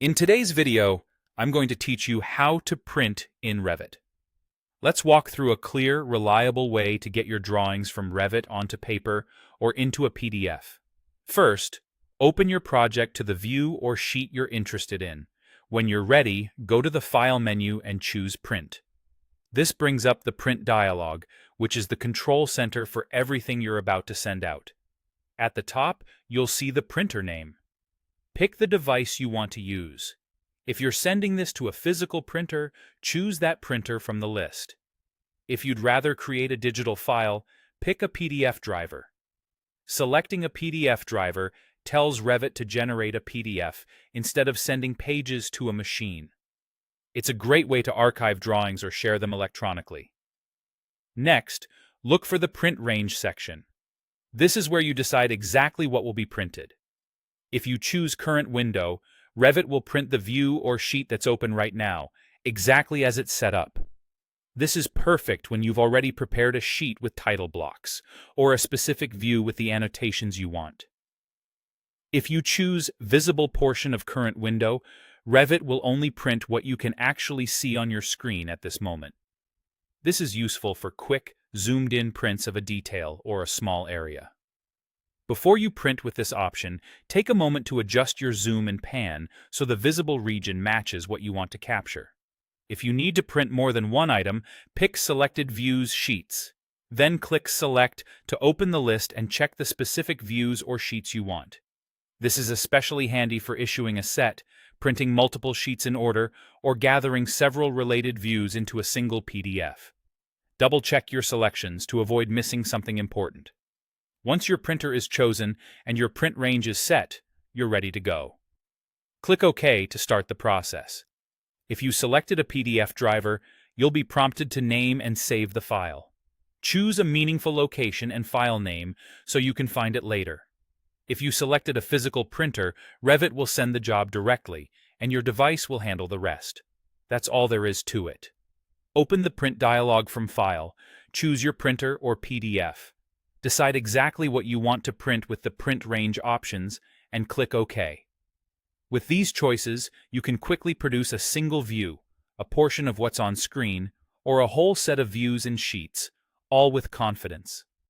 In today's video, I'm going to teach you how to print in Revit. Let's walk through a clear, reliable way to get your drawings from Revit onto paper or into a PDF. First, open your project to the view or sheet you're interested in. When you're ready, go to the File menu and choose Print. This brings up the Print dialog, which is the control center for everything you're about to send out. At the top, you'll see the printer name. Pick the device you want to use. If you're sending this to a physical printer, choose that printer from the list. If you'd rather create a digital file, pick a PDF driver. Selecting a PDF driver tells Revit to generate a PDF instead of sending pages to a machine. It's a great way to archive drawings or share them electronically. Next, look for the Print Range section. This is where you decide exactly what will be printed. If you choose Current Window, Revit will print the view or sheet that's open right now, exactly as it's set up. This is perfect when you've already prepared a sheet with title blocks, or a specific view with the annotations you want. If you choose Visible Portion of Current Window, Revit will only print what you can actually see on your screen at this moment. This is useful for quick, zoomed-in prints of a detail or a small area. Before you print with this option, take a moment to adjust your zoom and pan so the visible region matches what you want to capture. If you need to print more than one item, pick Selected Views Sheets. Then click Select to open the list and check the specific views or sheets you want. This is especially handy for issuing a set, printing multiple sheets in order, or gathering several related views into a single PDF. Double-check your selections to avoid missing something important. Once your printer is chosen and your print range is set, you're ready to go. Click OK to start the process. If you selected a PDF driver, you'll be prompted to name and save the file. Choose a meaningful location and file name so you can find it later. If you selected a physical printer, Revit will send the job directly, and your device will handle the rest. That's all there is to it. Open the Print dialog from File, choose your printer or PDF. Decide exactly what you want to print with the print range options, and click OK. With these choices, you can quickly produce a single view, a portion of what's on screen, or a whole set of views and sheets, all with confidence.